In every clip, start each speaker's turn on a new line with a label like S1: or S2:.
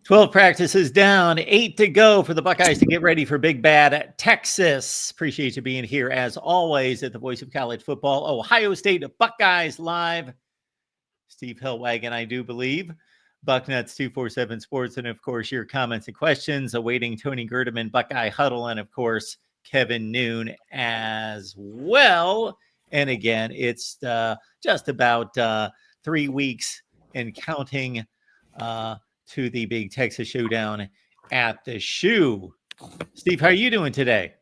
S1: 12 practices down, 8 to go for the Buckeyes to get ready for Big Bad Texas. Appreciate you being here, as always, at the Voice of College Football, Ohio State Buckeyes Live. Steve Hellwagon, I do believe. Bucknuts 247 Sports, and of course, your comments and questions awaiting Tony Gerdeman, Buckeye Huddle, and of course, Kevin Noon as well. And again, it's just about 3 weeks and counting to the big Texas Showdown at the Shoe. Steve, how are you doing today?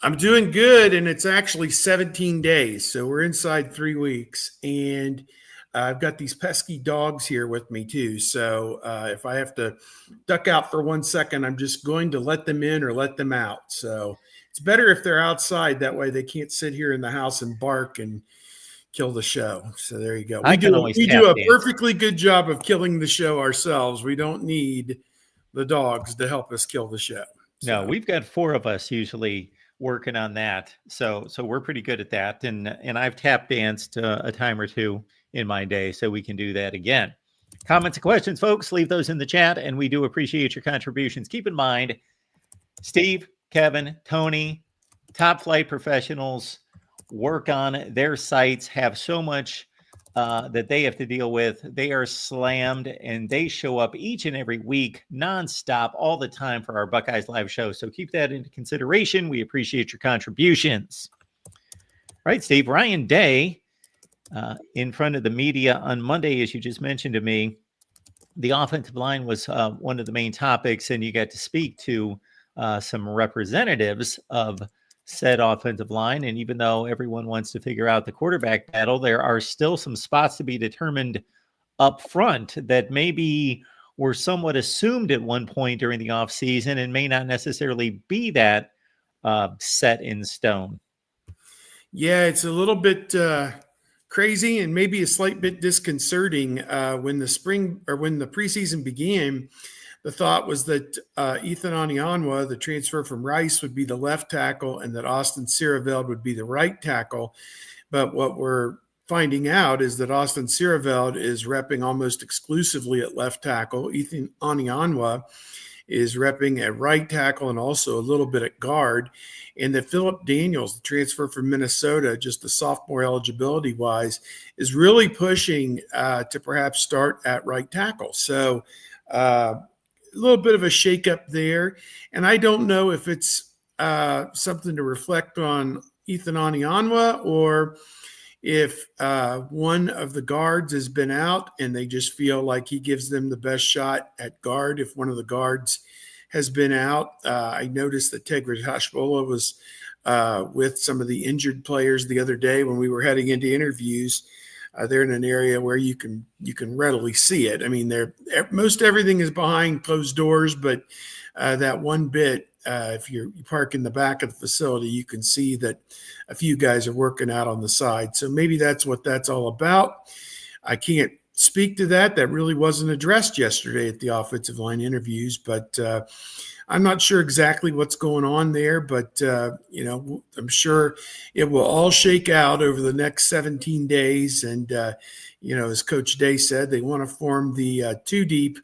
S2: I'm doing good, and it's actually 17 days, so we're inside 3 weeks, and I've got these pesky dogs here with me too, so if I have to duck out for 1 second, I'm just going to let them in or let them out. So it's better if they're outside. That way they can't sit here in the house and bark and kill the show. So there you go. We do a perfectly good job of killing the show ourselves. We don't need the dogs to help us kill the show.
S1: So. No, we've got 4 of us usually working on that. So we're pretty good at that. And I've tap danced a time or two in my day, so we can do that again. Comments and questions, folks, leave those in the chat, and we do appreciate your contributions. Keep in mind, Steve, Kevin, Tony, top flight professionals, work on their sites, have so much that they have to deal with. They are slammed, and they show up each and every week, nonstop, all the time for our Buckeyes Live show. So keep that into consideration. We appreciate your contributions. All right, Steve, Ryan Day in front of the media on Monday, as you just mentioned to me, the offensive line was one of the main topics, and you got to speak to some representatives of said offensive line. And even though everyone wants to figure out the quarterback battle, there are still some spots to be determined up front that maybe were somewhat assumed at one point during the offseason and may not necessarily be that set in stone.
S2: Yeah, it's a little bit crazy and maybe a slight bit disconcerting. When the preseason began, the thought was that Ethan Anianwa, the transfer from Rice, would be the left tackle and that Austin Sierreveld would be the right tackle. But what we're finding out is that Austin Sierreveld is repping almost exclusively at left tackle. Ethan Anianwa is repping at right tackle and also a little bit at guard. And that Philip Daniels, the transfer from Minnesota, just the sophomore eligibility-wise, is really pushing to perhaps start at right tackle. So a little bit of a shakeup there. And I don't know if it's something to reflect on Ethan Anianwa or if one of the guards has been out and they just feel like he gives them the best shot at guard if one of the guards has been out. I noticed that Tegrid Hashbola was with some of the injured players the other day when we were heading into interviews. They're in an area where you can readily see it. I mean, most everything is behind closed doors, but that one bit, if you park in the back of the facility, you can see that a few guys are working out on the side. So maybe that's what that's all about. I can't speak to that. That really wasn't addressed yesterday at the offensive line interviews, but I'm not sure exactly what's going on there, but I'm sure it will all shake out over the next 17 days. And, as Coach Day said, they want to form the two deep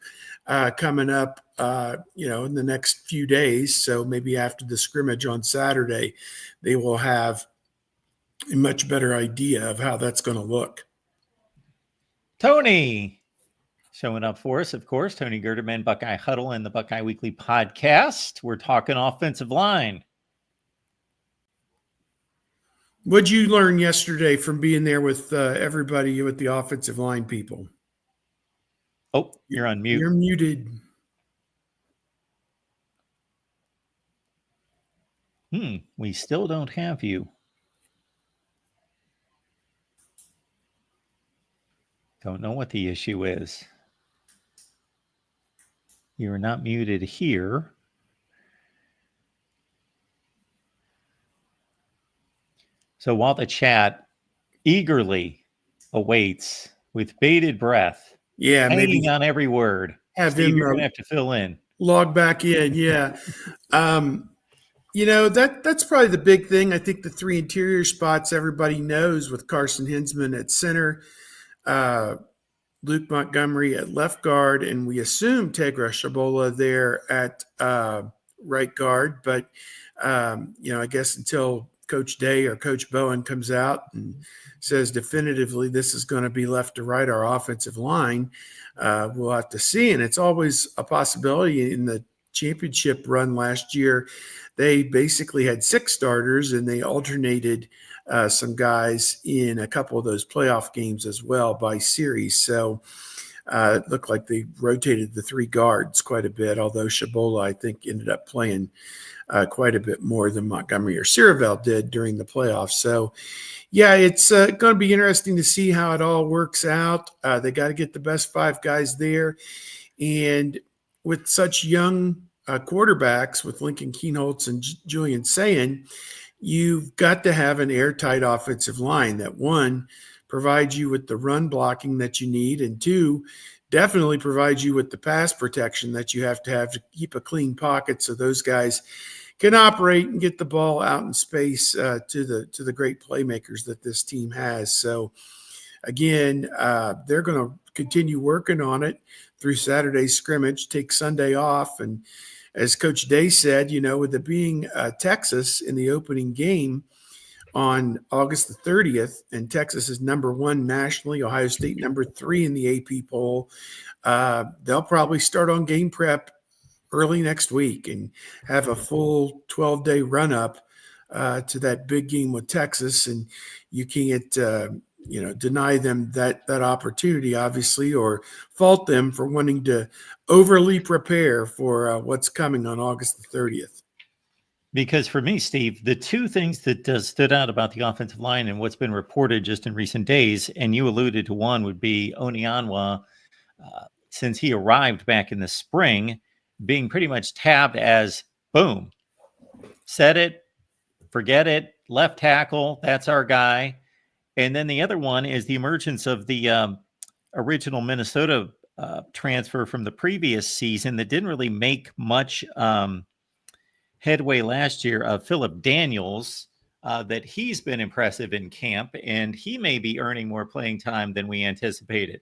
S2: coming up, in the next few days. So maybe after the scrimmage on Saturday, they will have a much better idea of how that's going to look.
S1: Tony showing up for us, of course. Tony Gerdeman, Buckeye Huddle, and the Buckeye Weekly Podcast. We're talking offensive line.
S2: What'd you learn yesterday from being there with everybody with the offensive line people?
S1: Oh, you're on mute.
S2: You're muted.
S1: We still don't have you. Don't know what the issue is. You're not muted here. So while the chat eagerly awaits with bated breath, hanging on every word, Steve, you're going to have to fill in.
S2: Log back in, yeah. That's probably the big thing. I think the three interior spots everybody knows with Carson Hinsman at center. Luke Montgomery at left guard, and we assume Tegra Shabola there at right guard. But, I guess until Coach Day or Coach Bowen comes out and says definitively this is going to be left to right, our offensive line, we'll have to see. And it's always a possibility. In the championship run last year, they basically had 6 starters, and they alternated some guys in a couple of those playoff games as well by series. So it looked like they rotated the 3 guards quite a bit, although Shabola, I think, ended up playing quite a bit more than Montgomery or Ciravel did during the playoffs. So, yeah, it's going to be interesting to see how it all works out. They got to get the best 5 guys there. And with such young quarterbacks, with Lincoln Kienholz and Julian Sayin, you've got to have an airtight offensive line that, 1, provides you with the run blocking that you need, and 2, definitely provides you with the pass protection that you have to keep a clean pocket so those guys can operate and get the ball out in space to the great playmakers that this team has. So, again, they're going to continue working on it through Saturday's scrimmage, take Sunday off. And as Coach Day said, with it being Texas in the opening game on August the 30th, and Texas is number 1 nationally, Ohio State number 3 in the AP poll, they'll probably start on game prep early next week and have a full 12-day run-up to that big game with Texas. And you can't deny them that opportunity, obviously, or fault them for wanting to overly prepare for what's coming on August the 30th.
S1: Because for me, Steve, the 2 things that stood out about the offensive line and what's been reported just in recent days, and you alluded to one, would be Onyanwa, since he arrived back in the spring, being pretty much tabbed as, boom, set it, forget it, left tackle, that's our guy. And then the other one is the emergence of the original Minnesota transfer from the previous season that didn't really make much headway last year, of Philip Daniels, that he's been impressive in camp, and he may be earning more playing time than we anticipated.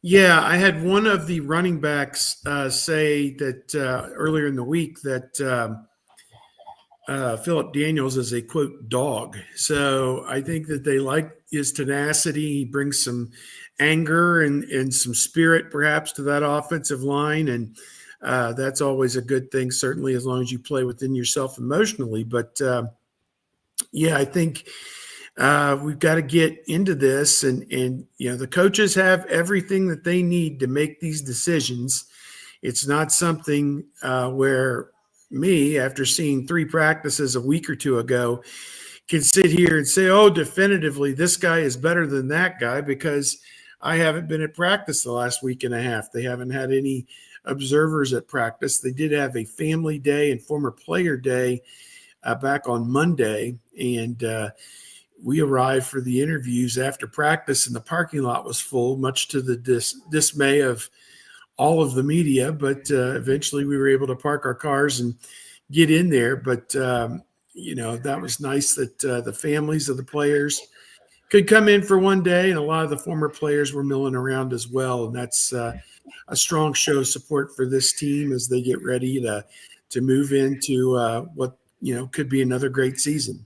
S2: Yeah, I had one of the running backs say that earlier in the week that Philip Daniels is a, quote, dog. So I think that they like his tenacity. He brings some anger and some spirit perhaps to that offensive line. And that's always a good thing, certainly as long as you play within yourself emotionally. But, I think we've got to get into this. And the coaches have everything that they need to make these decisions. It's not something where me, after seeing 3 practices a week or 2 ago, can sit here and say, oh, definitively this guy is better than that guy, because I haven't been at practice the last week and a half. They haven't had any observers at practice. They did have a family day and former player day back on Monday, and we arrived for the interviews after practice, and the parking lot was full, much to the dismay of all of the media. But eventually we were able to park our cars and get in there. But, that was nice that the families of the players could come in for one day, and a lot of the former players were milling around as well. And that's a strong show of support for this team as they get ready to move into what, could be another great season.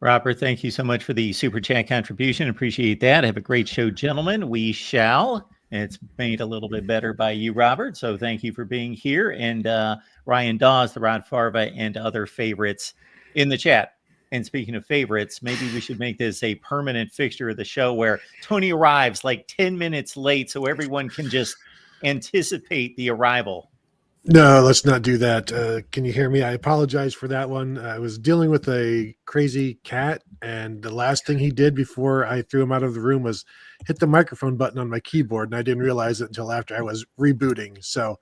S1: Robert, thank you so much for the super chat contribution. Appreciate that. Have a great show, gentlemen. We shall. It's made a little bit better by you, Robert. So thank you for being here. And Ryan Dawes, the Rod Farva, and other favorites in the chat. And speaking of favorites, maybe we should make this a permanent fixture of the show where Tony arrives like 10 minutes late so everyone can just anticipate the arrival.
S3: No, let's not do that. Can you hear me? I apologize for that one. I was dealing with a crazy cat, and the last thing he did before I threw him out of the room was hit the microphone button on my keyboard, and I didn't realize it until after I was rebooting. So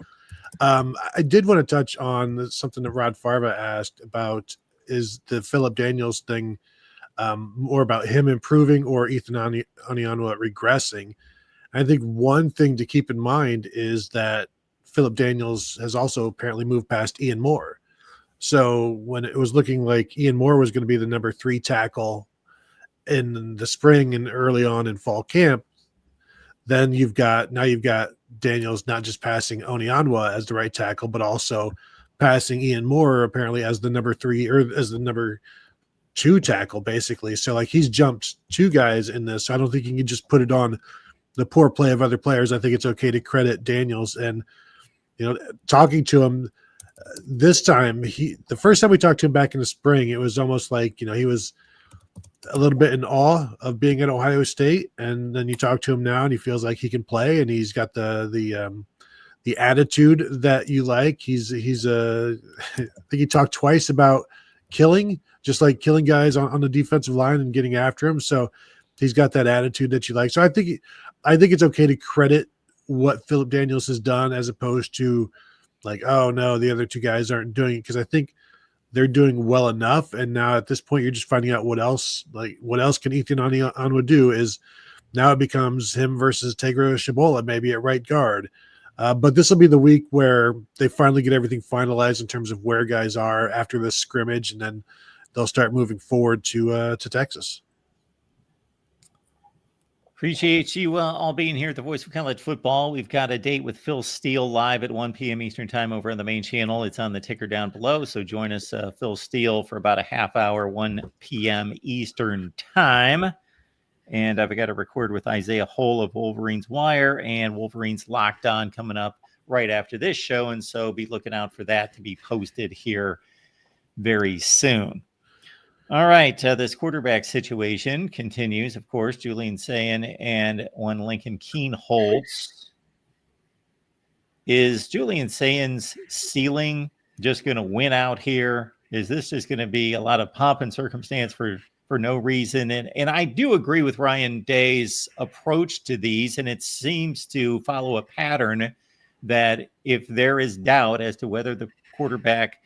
S3: I did want to touch on something that Rod Farva asked about, is the Philip Daniels thing more about him improving or Ethan Onyanwa regressing? I think one thing to keep in mind is that Philip Daniels has also apparently moved past Ian Moore. So when it was looking like Ian Moore was going to be the number 3 tackle in the spring and early on in fall camp, Then you've got Daniels not just passing Onyanwa as the right tackle, but also passing Ian Moore apparently as the number 3 or as the number 2 tackle, basically. So like he's jumped 2 guys in this. So I don't think you can just put it on the poor play of other players. I think it's okay to credit Daniels. And talking to him this time, the first time we talked to him back in the spring, it was almost like he was a little bit in awe of being at Ohio State, and then you talk to him now and he feels like he can play, and he's got the attitude that you like. He's I think he talked twice about killing guys on the defensive line and getting after him. So he's got that attitude that you like. So I think it's okay to credit what Philip Daniels has done as opposed to like, oh no, the other 2 guys aren't doing it, because I think they're doing well enough. And now at this point, you're just finding out what else can Ethan Onyanwa do. Is now it becomes him versus Tegro Shabola, maybe at right guard. But this will be the week where they finally get everything finalized in terms of where guys are after this scrimmage, and then they'll start moving forward to Texas.
S1: Appreciate you all being here at the Voice of College Football. We've got a date with Phil Steele live at 1 p.m. Eastern Time over on the main channel. It's on the ticker down below. So join us, Phil Steele, for about a half hour, 1 p.m. Eastern Time. And I've got to record with Isaiah Hull of Wolverines Wire and Wolverines Locked On coming up right after this show. And so be looking out for that to be posted here very soon. All right, this quarterback situation continues, of course. Julian Sayin and one Lincoln Kienholz. Is Julian Sayin's ceiling just going to win out here? Is this just going to be a lot of pomp and circumstance for no reason? And I do agree with Ryan Day's approach to these, and it seems to follow a pattern that if there is doubt as to whether the quarterback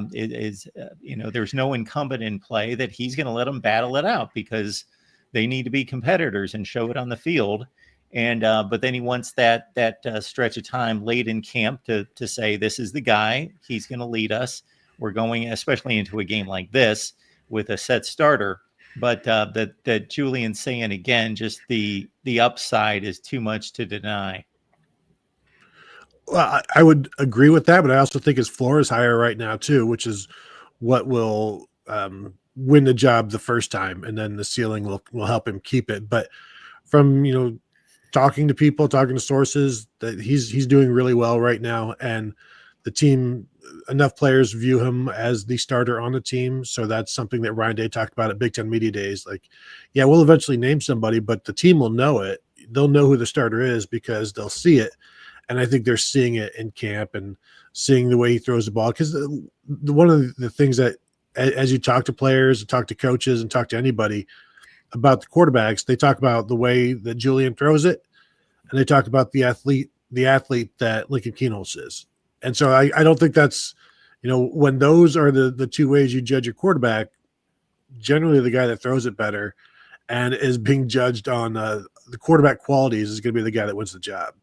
S1: there's no incumbent in play, that he's going to let them battle it out because they need to be competitors and show it on the field. And but then he wants that stretch of time late in camp to say, this is the guy, he's going to lead us. We're going, especially into a game like this, with a set starter. But that Julian Sayin, again, just the upside is too much to deny.
S3: Well, I would agree with that, but I also think his floor is higher right now too, which is what will win the job the first time, and then the ceiling will help him keep it. But from talking to people, talking to sources, that he's doing really well right now, and the team, enough players view him as the starter on the team. So that's something that Ryan Day talked about at Big Ten Media Days. Like, yeah, we'll eventually name somebody, but the team will know it. They'll know who the starter is because they'll see it. And I think they're seeing it in camp and seeing the way he throws the ball. Because one of the things that, as you talk to players, talk to coaches, and talk to anybody about the quarterbacks, they talk about the way that Julian throws it, and they talk about the athlete that Lincoln Kienholz is. And so I don't think that's, when those are the 2 ways you judge your quarterback, generally the guy that throws it better and is being judged on the quarterback qualities is going to be the guy that wins the job.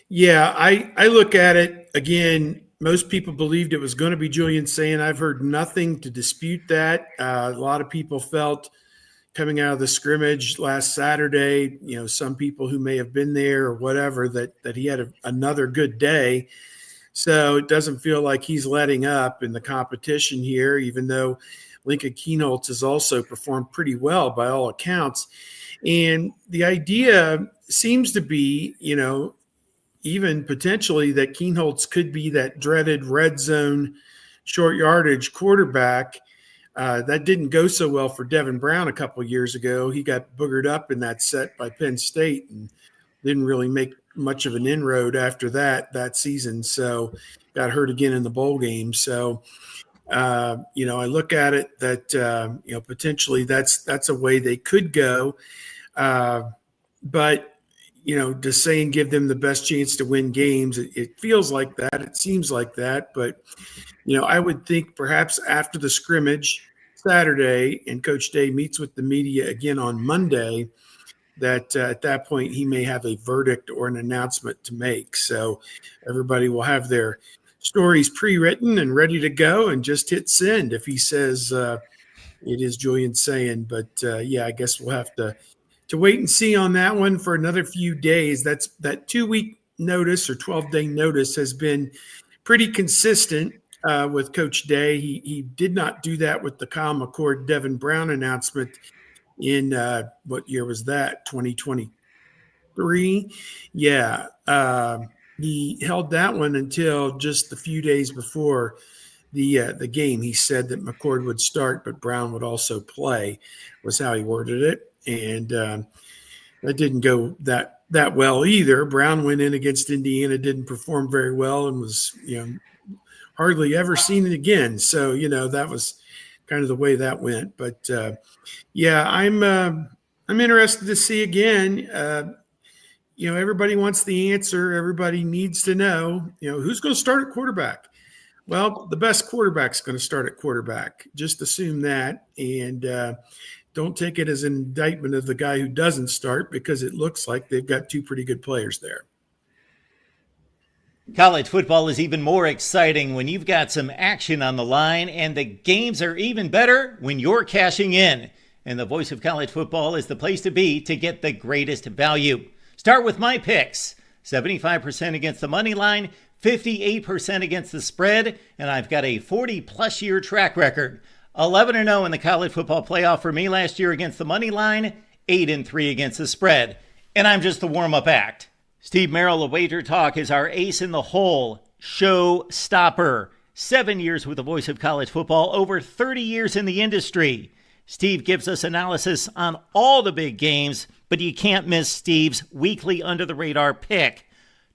S2: Yeah, I look at it again. Most people believed it was going to be Julian Sayin. I've heard nothing to dispute that. A lot of people felt coming out of the scrimmage last Saturday, some people who may have been there or whatever, that he had another good day. So it doesn't feel like he's letting up in the competition here, even though Lincoln Kienholz has also performed pretty well by all accounts. And the idea seems to be, even potentially that Kienholz could be that dreaded red zone short yardage quarterback. That didn't go so well for Devin Brown a couple of years ago. He got boogered up in that set by Penn State and didn't really make much of an inroad after that season. So got hurt again in the bowl game. So, I look at it that, potentially that's a way they could go. But, does Sayin give them the best chance to win games? It feels like that. It seems like that. But, I would think perhaps after the scrimmage Saturday and Coach Day meets with the media again on Monday, that at that point he may have a verdict or an announcement to make. So everybody will have their stories pre-written and ready to go and just hit send if he says it is Julian Sayin. But, I guess we'll have to to wait and see on that one for another few days. That 2-week notice or 12-day notice has been pretty consistent with Coach Day. He did not do that with the Kyle McCord, Devin Brown announcement in what year was that? 2023. Yeah. He held that one until just a few days before the game. He said that McCord would start, but Brown would also play, was how he worded it. And that didn't go that well either. Brown went in against Indiana, didn't perform very well, and was, hardly ever seen it again. So, that was kind of the way that went. But yeah, I'm interested to see again. Everybody wants the answer. Everybody needs to know, who's going to start at quarterback. Well, the best quarterback's going to start at quarterback. Just assume that, and don't take it as an indictment of the guy who doesn't start, because it looks like they've got two pretty good players there.
S1: College football is even more exciting when you've got some action on the line, and the games are even better when you're cashing in. And the Voice of College Football is the place to be to get the greatest value. Start with my picks. 75% against the money line, 58% against the spread, and I've got a 40-plus year track record. 11-0 in the college football playoff for me last year against the money line, 8-3 against the spread. And I'm just the warm-up act. Steve Merrill of Wager Talk is our ace in the hole, show stopper. 7 years with the Voice of College Football, over 30 years in the industry. Steve gives us analysis on all the big games, but you can't miss Steve's weekly under-the-radar pick.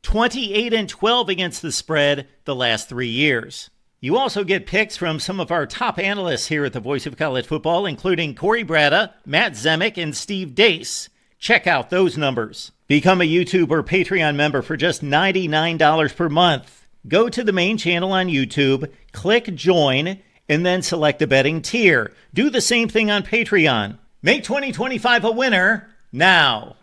S1: 28-12 against the spread the last 3 years. You also get picks from some of our top analysts here at the Voice of College Football, including Corey Bratta, Matt Zemek, and Steve Dace. Check out those numbers. Become a YouTube or Patreon member for just $99 per month. Go to the main channel on YouTube, click join, and then select a betting tier. Do the same thing on Patreon. Make 2025 a winner now.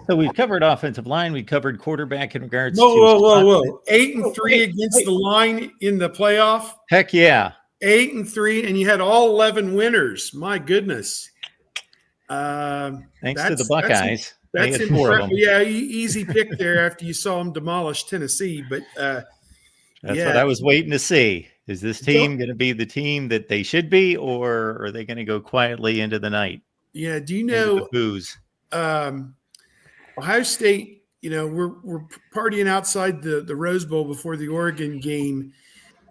S1: So we've covered offensive line. We covered quarterback in regards to...
S2: Whoa. 8-3 against the line in the playoff?
S1: Heck yeah.
S2: 8-3, and you had all 11 winners. My goodness.
S1: Thanks to the Buckeyes.
S2: That's incredible. Yeah, easy pick there after you saw them demolish Tennessee. But
S1: that's what I was waiting to see. Is this team going to be the team that they should be, or are they going to go quietly into the night?
S2: Yeah. Do you know
S1: booze?
S2: Ohio State? We're partying outside the Rose Bowl before the Oregon game,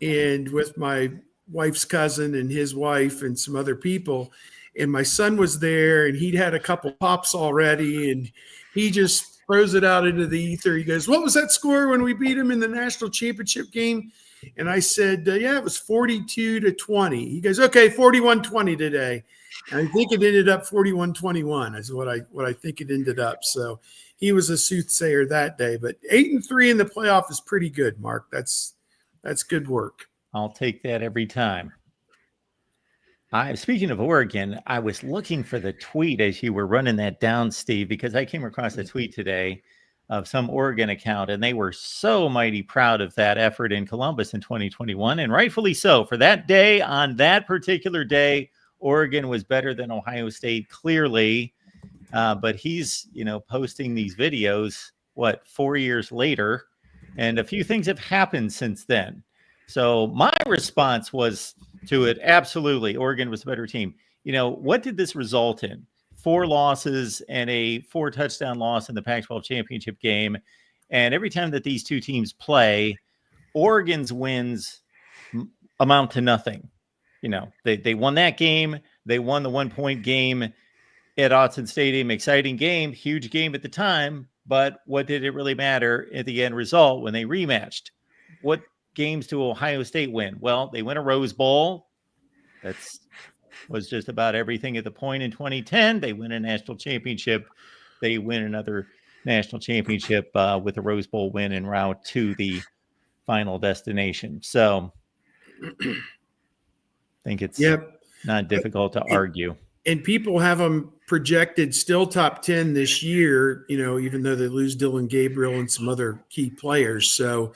S2: and with my wife's cousin and his wife and some other people. And my son was there, and he'd had a couple pops already, and he just throws it out into the ether. He goes, "What was that score when we beat him in the national championship game?" And I said, "Yeah, it was 42-20." He goes, "Okay, 41-20 today." And I think it ended up 41-21 is what I think it ended up. So he was a soothsayer that day. But 8-3 in the playoff is pretty good, Mark. That's good work.
S1: I'll take that every time. Speaking of Oregon, I was looking for the tweet as you were running that down, Steve, because I came across a tweet today of some Oregon account, and they were so mighty proud of that effort in Columbus in 2021, and rightfully so. For that day, on that particular day, Oregon was better than Ohio State, clearly. But he's, posting these videos, 4 years later, and a few things have happened since then. So my response was to it, absolutely, Oregon was a better team. What did this result in? 4 losses and a 4-touchdown loss in the Pac-12 championship game. And every time that these two teams play, Oregon's wins amount to nothing. They won that game. They won the 1-point game at Autzen Stadium. Exciting game, huge game at the time. But what did it really matter at the end result when they rematched? What games do Ohio State win? Well, they win a Rose Bowl. Was just about everything at the point in 2010. They win a national championship. They win another national championship with a Rose Bowl win en route to the final destination. So I think it's not difficult to argue.
S2: And people have them projected still top 10 this year, even though they lose Dylan Gabriel and some other key players. So,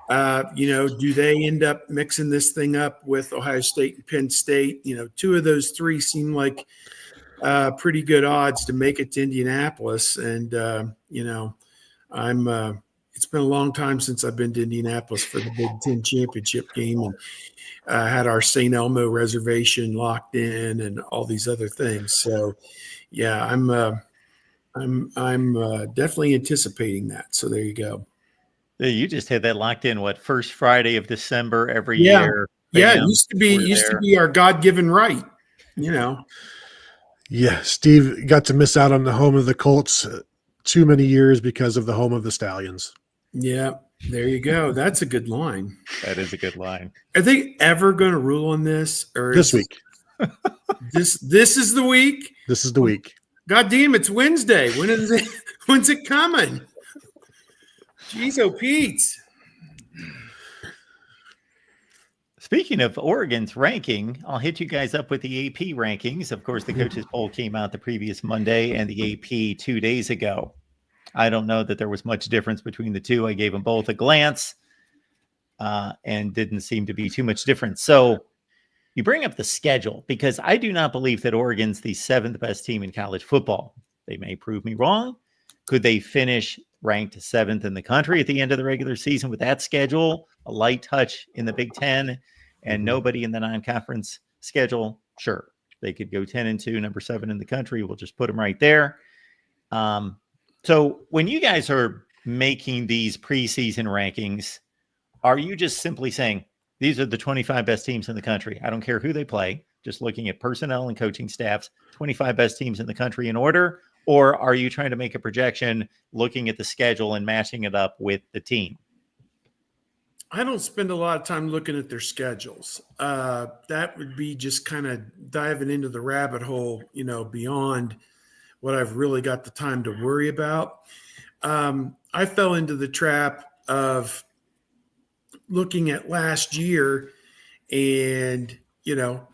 S2: do they end up mixing this thing up with Ohio State and Penn State? 2 of those 3 seem like pretty good odds to make it to Indianapolis. And, it's been a long time since I've been to Indianapolis for the Big Ten championship game, and had our St. Elmo reservation locked in and all these other things. So yeah, I'm definitely anticipating that. So there you go.
S1: You just had that locked in, what, first Friday of December every
S2: Yeah.
S1: year?
S2: Yeah, it
S1: Bam,
S2: used to
S1: we're
S2: be our God-given right,
S3: Yeah, Steve got to miss out on the home of the Colts too many years because of the home of the Stallions.
S2: Yeah, there you go. That's a good line.
S1: That is a good line.
S2: Are they ever going to rule on this? Or
S3: This week.
S2: This is the week.
S3: This is the week.
S2: God damn, it's Wednesday. When is it? When's it coming? Jeez, oh Pete.
S1: Speaking of Oregon's ranking, I'll hit you guys up with the AP rankings. Of course, the coaches poll came out the previous Monday and the AP 2 days ago. I don't know that there was much difference between the two. I gave them both a glance and didn't seem to be too much difference. So you bring up the schedule because I do not believe that Oregon's the 7th best team in college football. They may prove me wrong. Could they finish ranked 7th in the country at the end of the regular season with that schedule, a light touch in the Big Ten, and nobody in the non-conference schedule? Sure. They could go 10-2, number 7 in the country. We'll just put them right there. So when you guys are making these preseason rankings, are you just simply saying, these are the 25 best teams in the country? I don't care who they play, just looking at personnel and coaching staffs, 25 best teams in the country in order? Or are you trying to make a projection looking at the schedule and matching it up with the team?
S2: I don't spend a lot of time looking at their schedules. That would be just kind of diving into the rabbit hole, beyond what I've really got the time to worry about. I fell into the trap of looking at last year and,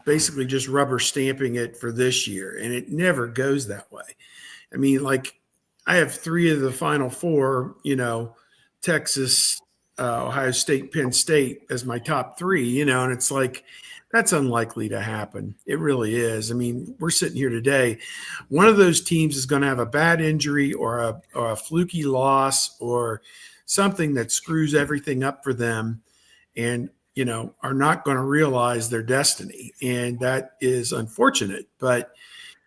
S2: basically just rubber stamping it for this year. And it never goes that way. I mean, like, I have 3 of the Final 4, Texas, Ohio State, Penn State as my top 3, and it's like, that's unlikely to happen. It really is. I mean, we're sitting here today. One of those teams is going to have a bad injury or a fluky loss or something that screws everything up for them and, are not going to realize their destiny. And that is unfortunate, but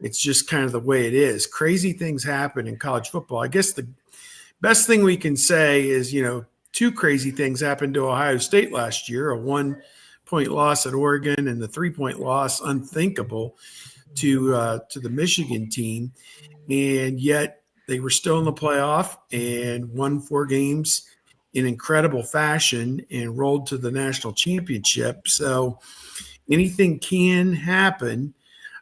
S2: it's just kind of the way it is. Crazy things happen in college football. I guess the best thing we can say is, 2 crazy things happened to Ohio State last year, a 1-point loss at Oregon and the 3-point loss, unthinkable to the Michigan team. And yet they were still in the playoff and won 4 games in incredible fashion and rolled to the national championship. So anything can happen.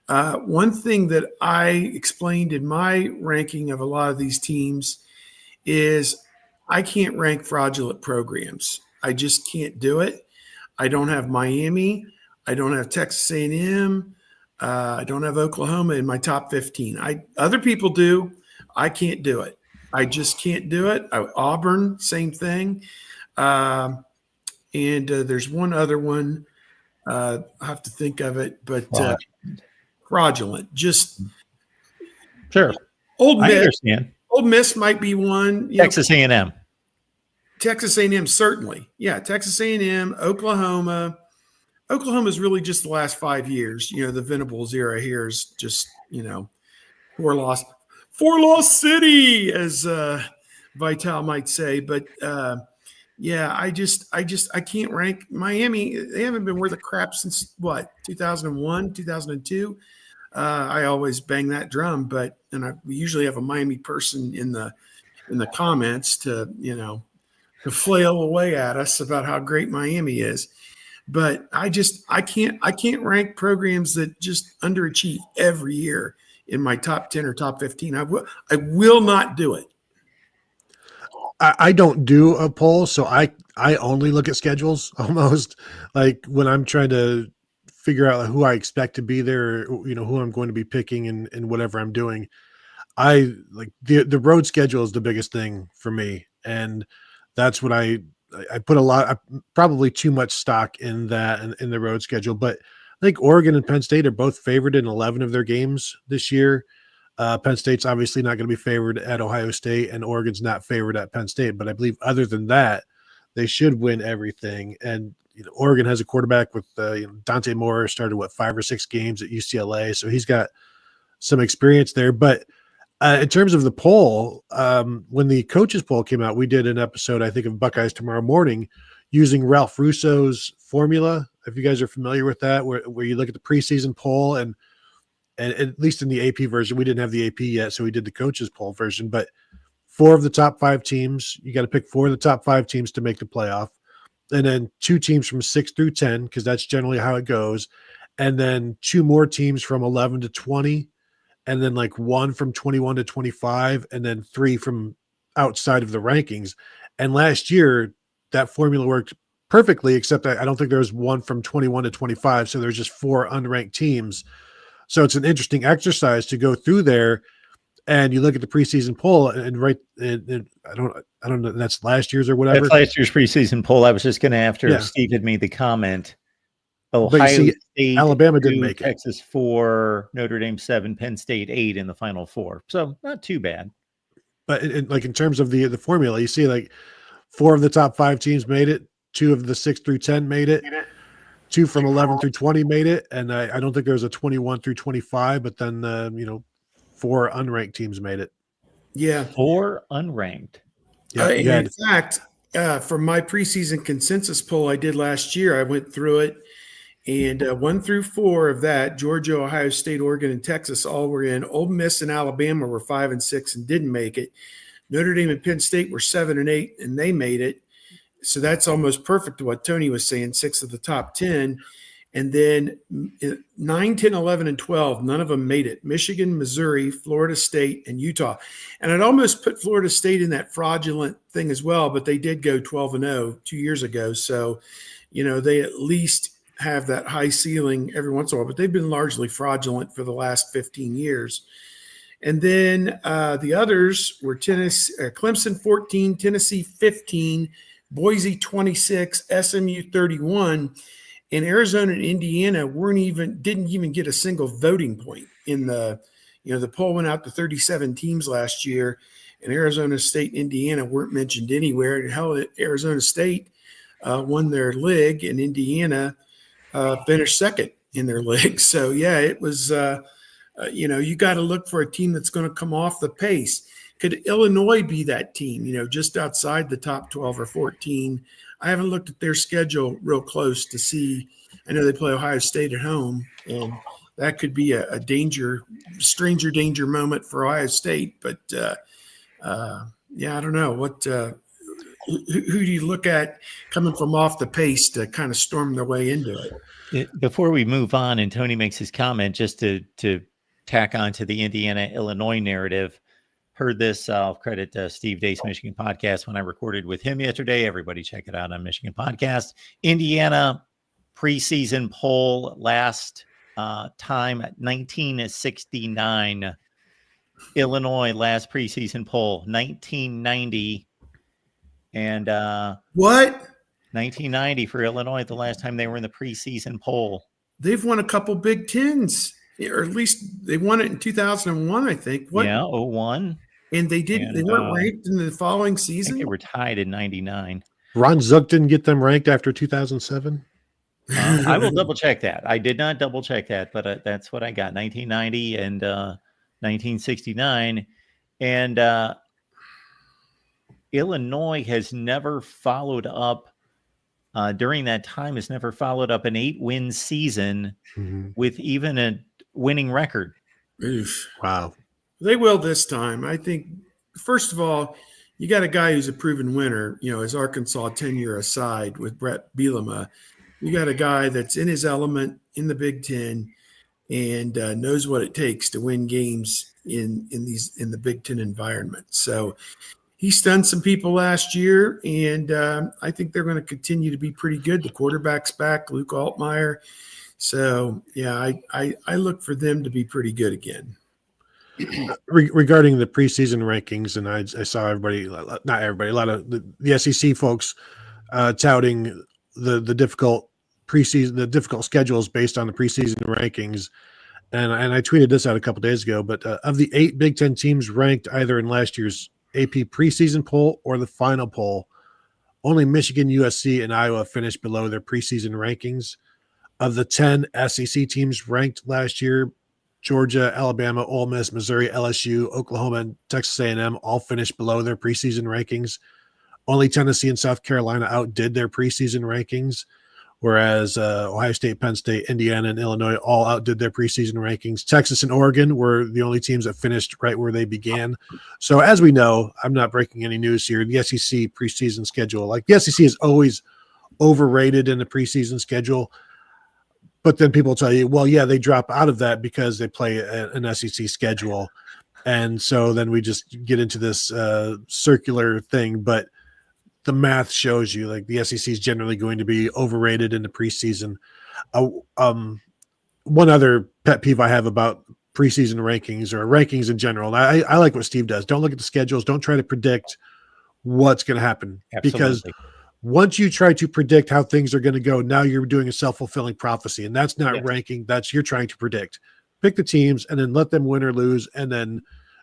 S2: One thing that I explained in my ranking of a lot of these teams is I can't rank fraudulent programs. I just can't do it. I don't have Miami. I don't have Texas A&M. I don't have Oklahoma in my top 15. Other people do. I can't do it. I just can't do it. Auburn, same thing. And there's one other one. I'll have to think of it, but fraudulent. Just
S1: sure.
S2: Old
S1: I
S2: Miss.
S1: understand.
S2: Old Miss might be one.
S1: Texas A&M.
S2: Texas A&M, certainly. Yeah, Texas A&M, Oklahoma. Oklahoma's really just the last 5 years. The Venables era here is just, 4 loss city, as Vital might say. But yeah, I can't rank Miami. They haven't been worth a crap since 2001, 2002. I always bang that drum, we usually have a Miami person in the comments to flail away at us about how great Miami is. But I can't rank programs that just underachieve every year in my top 10 or top 15. I will not do it.
S3: I don't do a poll, so I only look at schedules almost, like when I'm trying to figure out who I expect to be there, who I'm going to be picking and whatever I'm doing. I like the road schedule is the biggest thing for me. And that's what I put probably too much stock in that and in the road schedule. But I think Oregon and Penn State are both favored in 11 of their games this year. Penn State's obviously not going to be favored at Ohio State, and Oregon's not favored at Penn State. But I believe other than that, they should win everything. And Oregon has a quarterback with Dante Moore started 5 or 6 games at UCLA, so he's got some experience there. But in terms of the poll, when the coaches poll came out, we did an episode, I think, of Buckeyes Tomorrow Morning using Ralph Russo's formula. If you guys are familiar with that, where you look at the preseason poll and at least in the AP version, we didn't have the AP yet, so we did the coaches poll version. But 4 of the top 5 teams, you got to pick 4 of the top 5 teams to make the playoff, and then 2 teams from 6 through 10, because that's generally how it goes, and then 2 more teams from 11 to 20, and then 1 from 21 to 25, and then 3 from outside of the rankings. And last year, that formula worked perfectly, except I don't think there was 1 from 21 to 25, so there's just 4 unranked teams. So it's an interesting exercise to go through there, and you look at the preseason poll, and I don't know, that's last year's or whatever.
S1: That's last year's preseason poll. I was just going to, after Steve had made the comment, Ohio State,
S3: Alabama didn't make it.
S1: Texas 4, Notre Dame 7, Penn State 8 in the Final Four. So not too bad.
S3: But in terms of the formula, you see 4 of the top 5 teams made it, 2 of the 6 through 10 made it. 2 from 11 through 20 made it, and I don't think there was a 21 through 25, but then 4 unranked teams made it.
S2: Yeah,
S1: 4 unranked.
S2: Yeah, in fact, from my preseason consensus poll I did last year, I went through it, and 1 through 4 of that, Georgia, Ohio State, Oregon, and Texas all were in. Ole Miss and Alabama were 5 and 6 and didn't make it. Notre Dame and Penn State were 7 and 8 and they made it. So that's almost perfect to what Tony was saying, 6 of the top 10. And then 9, 10, 11, and 12, none of them made it. Michigan, Missouri, Florida State, and Utah. And I'd almost put Florida State in that fraudulent thing as well, but they did go 12-0 2 years ago. So, they at least have that high ceiling every once in a while, but they've been largely fraudulent for the last 15 years. And then the others were Clemson 14, Tennessee 15, Boise 26, SMU 31, and Arizona and Indiana didn't even get a single voting point in the poll went out to 37 teams last year, and Arizona State and Indiana weren't mentioned anywhere. Hell, Arizona State won their league, and Indiana finished second in their league. So yeah, it was you got to look for a team that's going to come off the pace. Could Illinois be that team, just outside the top 12 or 14? I haven't looked at their schedule real close to see. I know they play Ohio State at home, and that could be a stranger danger moment for Ohio State. But, I don't know. Who do you look at coming from off the pace to kind of storm their way into it?
S1: Before we move on and Tony makes his comment, just to tack on to the Indiana-Illinois narrative, heard this. I'll credit Steve Dace, Michigan Podcast, when I recorded with him yesterday. Everybody check it out on Michigan Podcast. Indiana preseason poll last time at 1969. Illinois last preseason poll 1990. And
S2: what?
S1: 1990 for Illinois, the last time they were in the preseason poll.
S2: They've won a couple Big Tens. Or at least they won it in 2001, I think. What?
S1: Yeah, 01.
S2: And they weren't ranked in the following season?
S1: I think they were tied in 99.
S3: Ron Zook didn't get them ranked after 2007?
S1: I will double check that. I did not double check that, but that's what I got. 1990 and 1969. And Illinois has never followed up during that time, has never followed up an 8-win season with even a winning record.
S2: Oof.
S3: Wow.
S2: They will this time. I think, first of all, you got a guy who's a proven winner, as Arkansas tenure aside with Brett Bielema. You got a guy that's in his element in the Big Ten and knows what it takes to win games in the Big Ten environment. So he stunned some people last year, and I think they're going to continue to be pretty good. The quarterback's back, Luke Altmire. So, yeah, I look for them to be pretty good again.
S3: Regarding the preseason rankings, and I saw everybody, not everybody, a lot of the SEC folks touting the difficult preseason, the difficult schedules based on the preseason rankings. And I tweeted this out a couple days ago, but of the 8 Big Ten teams ranked either in last year's AP preseason poll or the final poll, only Michigan, USC, and Iowa finished below their preseason rankings. Of the 10 SEC teams ranked last year, Georgia, Alabama, Ole Miss, Missouri, LSU, Oklahoma, and Texas A&M all finished below their preseason rankings. Only Tennessee and South Carolina outdid their preseason rankings, whereas Ohio State, Penn State, Indiana, and Illinois all outdid their preseason rankings. Texas and Oregon were the only teams that finished right where they began. So as we know, I'm not breaking any news here, the SEC preseason schedule, like the SEC is always overrated in the preseason schedule. But then people tell you, well, yeah, they drop out of that because they play an SEC schedule. And so then we just get into this circular thing. But the math shows you like the SEC is generally going to be overrated in the preseason. One other pet peeve I have about preseason rankings or rankings in general, and I like what Steve does. Don't look at the schedules. Don't try to predict what's going to happen.
S1: Absolutely.
S3: Because once you try to predict how things are going to go, now you're doing a self-fulfilling prophecy, and that's not ranking. That's you're trying to predict. Pick the teams and then let them win or lose, and then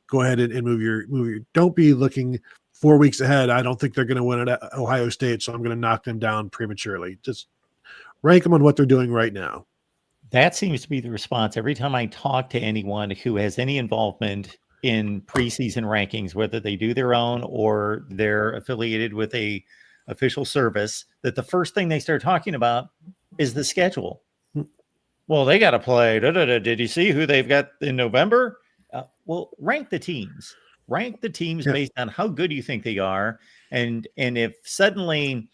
S3: go ahead and move your. Don't be looking 4 weeks ahead. I don't think they're going to win at Ohio State, so I'm going to knock them down prematurely. Just rank them on what they're doing right now.
S1: That seems to be the response every time I talk to anyone who has any involvement in preseason rankings, whether they do their own or they're affiliated with a official service, that the first thing they start talking about is the schedule. Well, they got to play. Did you see who they've got in November? Well, rank the teams. Rank the teams based on how good you think they are. And if suddenly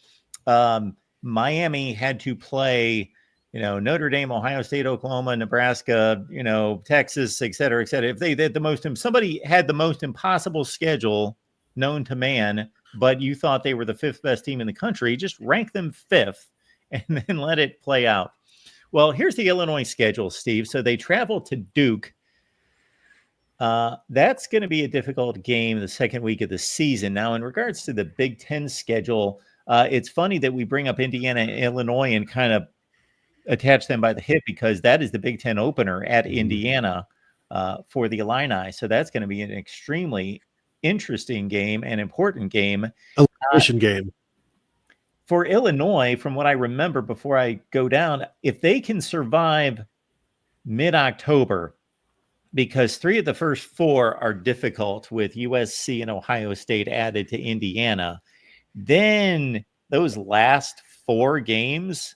S1: Miami had to play, Notre Dame, Ohio State, Oklahoma, Nebraska, Texas, et cetera, if they did somebody had the most impossible schedule known to man, but you thought they were the 5th best team in the country, just rank them 5th and then let it play out. Well, here's the Illinois schedule, Steve. So they travel to Duke. That's going to be a difficult game the second week of the season. Now, in regards to the Big Ten schedule, it's funny that we bring up Indiana and Illinois and kind of attach them by the hip because that is the Big Ten opener at Indiana for the Illini. So that's going to be an extremely interesting game and important game.
S3: Elimination game.
S1: For Illinois, from what I remember before I go down, if they can survive mid-October, because 3 of the first 4 are difficult with USC and Ohio State added to Indiana, then those last 4 games,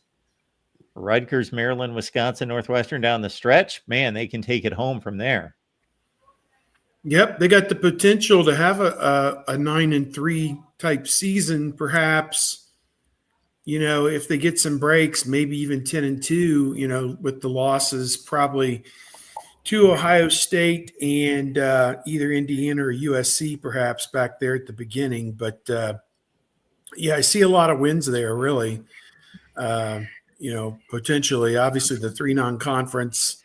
S1: Rutgers, Maryland, Wisconsin, Northwestern down the stretch, man, they can take it home from there.
S2: Yep, they got the potential to have a 9-3 type season, perhaps. If they get some breaks, maybe even 10-2. With the losses, probably to Ohio State and either Indiana or USC, perhaps back there at the beginning. But I see a lot of wins there, really. Potentially, obviously, the 3 non-conference.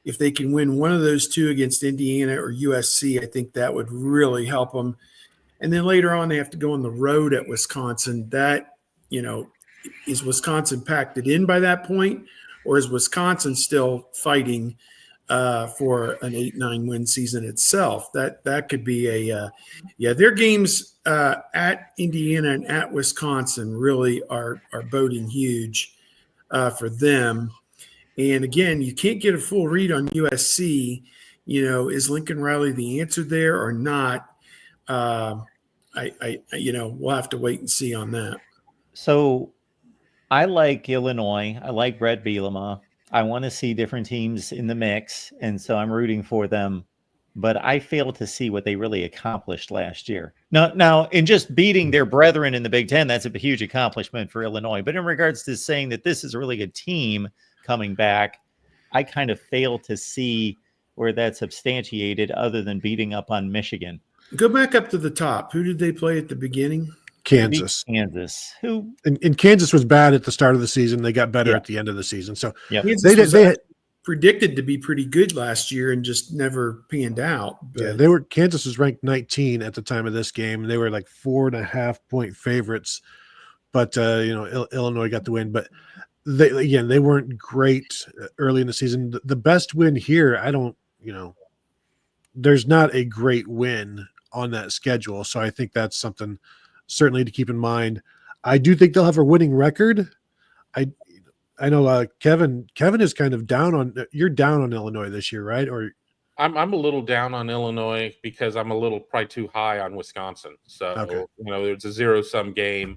S2: If they can win one of those 2 against Indiana or USC, I think that would really help them. And then later on, they have to go on the road at Wisconsin. That, is Wisconsin packed it in by that point, or is Wisconsin still fighting for an 8-9 win season itself? That could be their games at Indiana and at Wisconsin really are boding huge for them. And again, you can't get a full read on USC. Is Lincoln Riley the answer there or not? We'll have to wait and see on that.
S1: So I like Illinois. I like Brett Bielema. I want to see different teams in the mix, and so I'm rooting for them. But I fail to see what they really accomplished last year. Now, in just beating their brethren in the Big Ten, that's a huge accomplishment for Illinois. But in regards to saying that this is a really good team coming back, I kind of fail to see where that's substantiated other than beating up on Michigan.
S2: Go back up to the top. Who did they play at the beginning?
S3: Kansas.
S1: Who?
S3: And Kansas was bad at the start of the season. They got better at the end of the season. So
S2: they had predicted to be pretty good last year and just never panned out. But.
S3: Yeah, Kansas was ranked 19 at the time of this game. They were like 4.5 point favorites, but Illinois got the win. But they weren't great early in the season. The best win here, there's not a great win on that schedule. So I think that's something certainly to keep in mind. I do think they'll have a winning record. I know Kevin is kind of you're down on Illinois this year, right? Or
S4: I'm a little down on Illinois because I'm a little probably too high on Wisconsin. So,
S3: okay.
S4: It's a zero-sum game.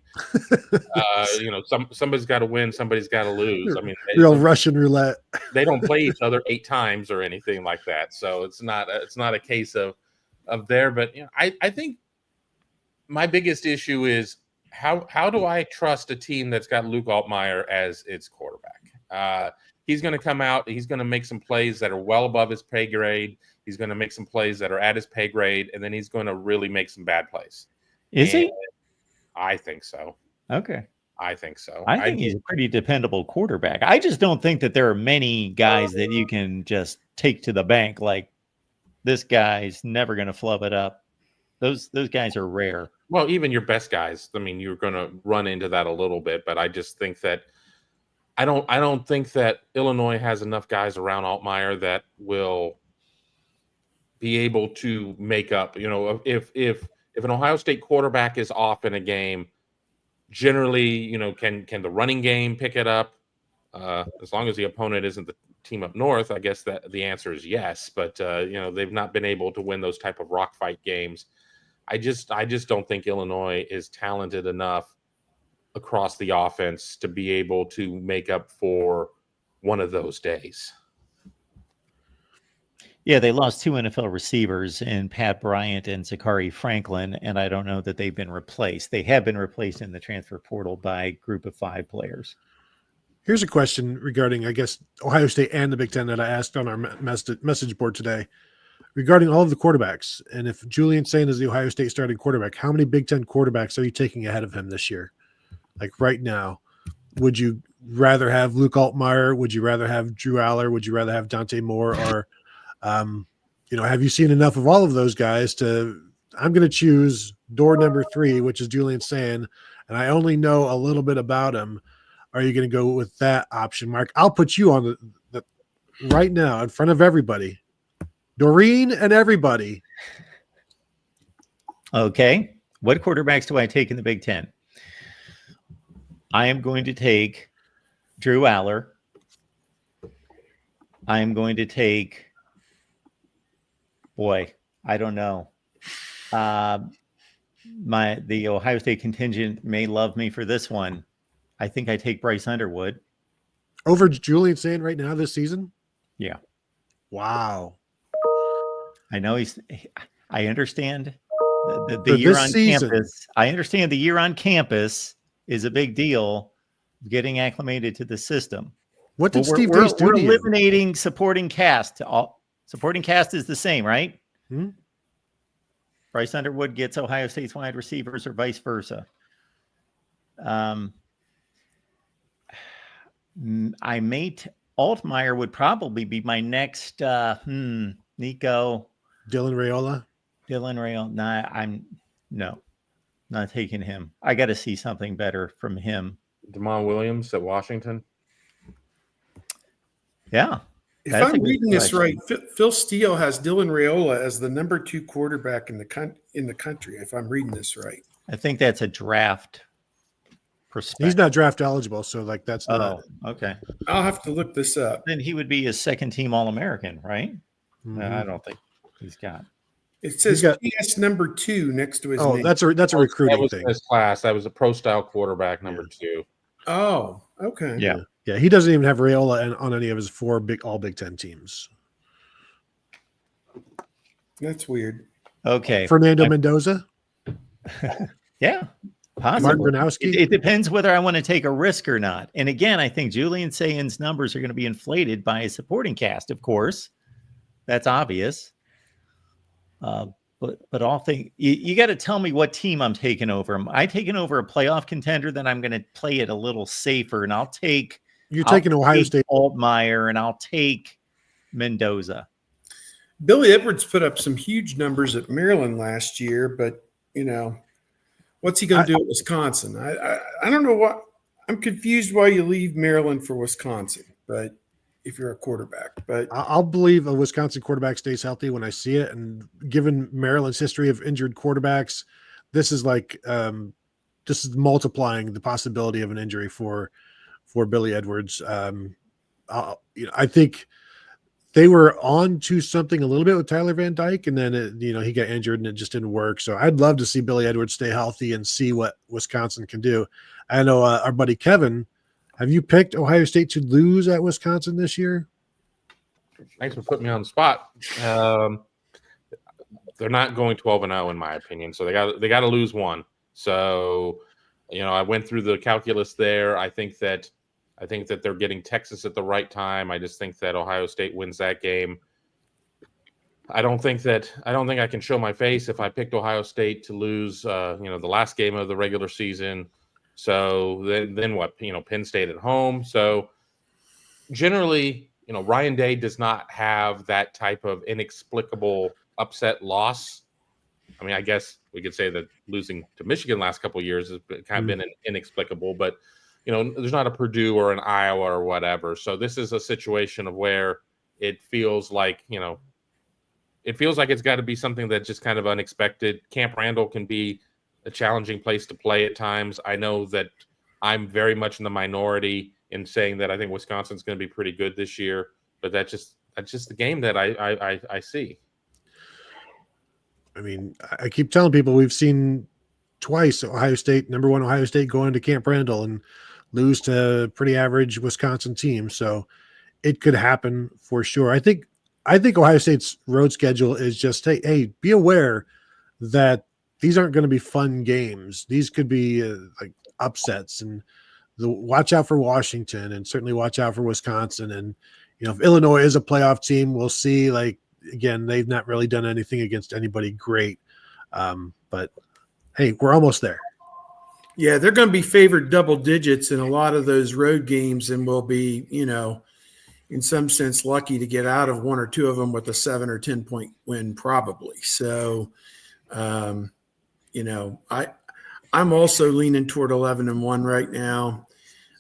S4: Somebody's got to win, somebody's got to lose. I mean,
S3: real Russian roulette.
S4: They don't play each other 8 times or anything like that. So it's not a case of there. But I think my biggest issue is how do I trust a team that's got Luke Altmire as its quarterback? He's going to come out. He's going to make some plays that are well above his pay grade. He's going to make some plays that are at his pay grade, and then he's going to really make some bad plays.
S1: Is he?
S4: I think so.
S1: Okay.
S4: I think so.
S1: I think he's a pretty dependable quarterback. I just don't think that there are many guys that you can just take to the bank. Like, this guy's never going to flub it up. Those guys are rare.
S4: Well, even your best guys. I mean, you're going to run into that a little bit, but I just think that I don't think that Illinois has enough guys around Altmire that will be able to make up. If an Ohio State quarterback is off in a game, generally, can the running game pick it up? As long as the opponent isn't the team up north, I guess that the answer is yes. But they've not been able to win those type of rock fight games. I just don't think Illinois is talented enough across the offense to be able to make up for one of those days.
S1: Yeah, they lost 2 NFL receivers in Pat Bryant and Zachary Franklin, and I don't know that they've been replaced. They have been replaced in the transfer portal by a group of 5 players.
S3: Here's a question regarding, I guess, Ohio State and the Big Ten that I asked on our message board today regarding all of the quarterbacks. And if Julian Sayin is the Ohio State starting quarterback, how many Big Ten quarterbacks are you taking ahead of him this year? Like right now, would you rather have Luke Altmire? Would you rather have Drew Aller? Would you rather have Dante Moore? Or, have you seen enough of all of those guys I'm going to choose door number 3, which is Julian Sayin, and I only know a little bit about him. Are you going to go with that option, Mark? I'll put you on the right now in front of everybody. Doreen and everybody.
S1: Okay. What quarterbacks do I take in the Big Ten? I am going to take Drew Aller. I am going to take, I don't know. The Ohio State contingent may love me for this one. I think I take Bryce Underwood.
S3: Over Julian Sayin right now this season?
S1: Yeah.
S3: Wow.
S1: I know I understand the year on campus. I understand the year on campus is a big deal, getting acclimated to the system.
S3: What did Steve Dace do?
S1: We're eliminating supporting cast. Supporting cast is the same, right?
S3: Hmm?
S1: Bryce Underwood gets Ohio State's wide receivers or vice versa. Altmire would probably be my next Nico.
S3: Dylan Raiola.
S1: No, not taking him. I got to see something better from him.
S4: Damon Williams at Washington.
S1: Yeah.
S2: If I'm reading this right, Phil Steele has Dylan Raiola as the number 2 quarterback in the country. If I'm reading this right,
S1: I think that's a draft perspective.
S3: He's not draft eligible, so that's not.
S1: Oh, okay.
S2: I'll have to look this up.
S1: Then he would be a second-team All-American, right?
S3: Mm-hmm.
S1: No, I don't think he's got.
S2: It says PS number 2 next to his name.
S3: That's a recruiting
S4: that was
S3: thing.
S4: His class. That was a pro-style quarterback number 2.
S2: Oh, okay.
S1: Yeah.
S3: Yeah, he doesn't even have Raiola on any of his 4 all Big Ten teams.
S2: That's weird.
S1: Okay.
S3: Fernando Mendoza?
S1: Yeah, possibly.
S3: Mark Gronowski?
S1: It depends whether I want to take a risk or not. And again, I think Julian Sayin's numbers are going to be inflated by a supporting cast, of course. That's obvious. But all things, you got to tell me what team I'm taking over. Am I taking over a playoff contender? Then I'm going to play it a little safer, and I'll take.
S3: You're taking Ohio State.
S1: Altmire, and I'll take Mendoza.
S2: Billy Edwards put up some huge numbers at Maryland last year, but what's he going to do at Wisconsin? I don't know what. I'm confused why you leave Maryland for Wisconsin, but if you're a quarterback, but
S3: I'll believe a Wisconsin quarterback stays healthy when I see it. And given Maryland's history of injured quarterbacks, this is like this is multiplying the possibility of an injury for Billy Edwards. I think they were on to something a little bit with Tyler Van Dyke, and then he got injured and it just didn't work. So I'd love to see Billy Edwards stay healthy and see what Wisconsin can do. I know our buddy Kevin. Have you picked Ohio State to lose at Wisconsin this year?
S4: Thanks for putting me on the spot. They're not going 12-0 in my opinion, so they got to lose one. So, I went through the calculus there. I think that they're getting Texas at the right time. I just think that Ohio State wins that game. I don't think I can show my face if I picked Ohio State to lose, the last game of the regular season. So then what? Penn State at home. So generally, Ryan Day does not have that type of inexplicable upset loss. I mean, I guess we could say that losing to Michigan last couple of years has kind of been inexplicable, but there's not a Purdue or an Iowa or whatever. So this is a situation of where it feels like it's got to be something that's just kind of unexpected. Camp Randall can be a challenging place to play at times. I know that I'm very much in the minority in saying that I think Wisconsin's going to be pretty good this year, but that's just the game that I see.
S3: I mean, I keep telling people we've seen twice Ohio State, number one Ohio State, go into Camp Randall and lose to pretty average Wisconsin team. So it could happen for sure. I think Ohio State's road schedule is just, hey, be aware that these aren't going to be fun games. These could be like upsets, and watch out for Washington, and certainly watch out for Wisconsin. And, if Illinois is a playoff team, we'll see. Like, again, they've not really done anything against anybody great. But hey, we're almost there.
S2: yeah, they're going to be favored double digits in a lot of those road games, and will be, in some sense, lucky to get out of one or two of them with a 7 or 10 point win, probably. So, I'm also leaning toward 11-1 right now.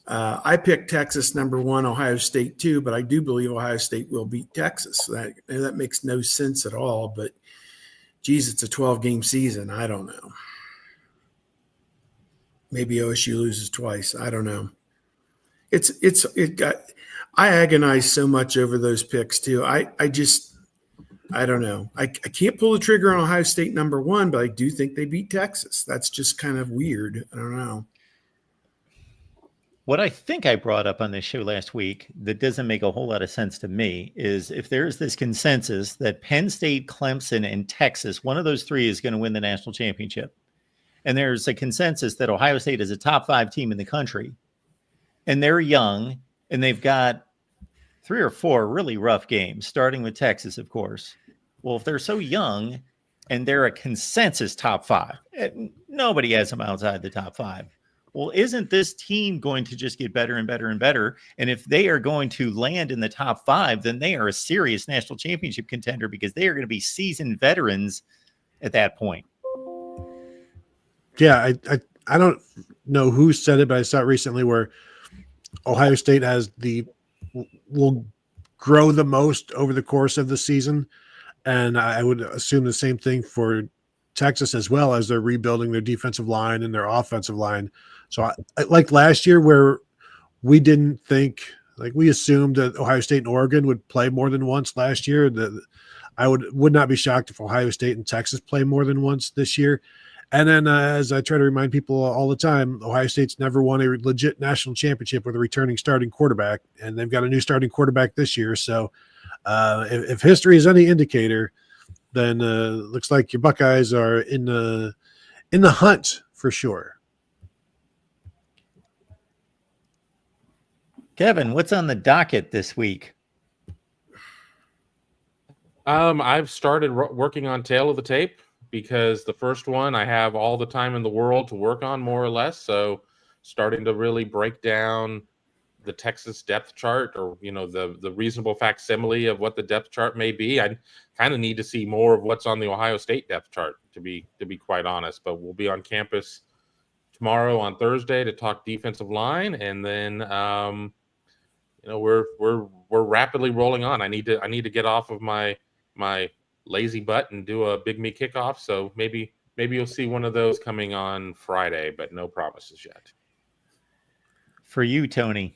S2: I picked Texas number 1, Ohio State 2, but I do believe Ohio State will beat Texas. That makes no sense at all, but geez, it's a 12-game season. I don't know. Maybe OSU loses twice. I don't know. I agonize so much over those picks too. I don't know. I can't pull the trigger on Ohio State number 1, but I do think they beat Texas. That's just kind of weird. I don't know.
S1: What I think I brought up on this show last week that doesn't make a whole lot of sense to me is if there's this consensus that Penn State, Clemson, and Texas, one of those three is going to win the national championship. And there's a consensus that Ohio State is a top 5 team in the country. And they're young, and they've got 3 or 4 really rough games, starting with Texas, of course. Well, if they're so young and they're a consensus top 5, nobody has them outside the top 5. Well, isn't this team going to just get better and better and better? And if they are going to land in the top 5, then they are a serious national championship contender because they are going to be seasoned veterans at that point.
S3: Yeah, I don't know who said it, but I saw it recently where Ohio State will grow the most over the course of the season. And I would assume the same thing for Texas as well, as they're rebuilding their defensive line and their offensive line. So like last year where we didn't think, like we assumed that Ohio State and Oregon would play more than once last year. I would not be shocked if Ohio State and Texas play more than once this year. And then as I try to remind people all the time, Ohio State's never won a legit national championship with a returning starting quarterback, and they've got a new starting quarterback this year. So if history is any indicator, then looks like your Buckeyes are in the hunt for sure.
S1: Kevin, what's on the docket this week?
S4: I've started working on Tail of the Tape because the first one I have all the time in the world to work on, more or less. So starting to really break down the Texas depth chart, or the reasonable facsimile of what the depth chart may be. I kind of need to see more of what's on the Ohio State depth chart, to be quite honest. But we'll be on campus tomorrow on Thursday to talk defensive line, and then we're rapidly rolling on. I need to get off of my lazy butt and do a Big Me kickoff. So maybe you'll see one of those coming on Friday, but no promises yet.
S1: For you, Tony.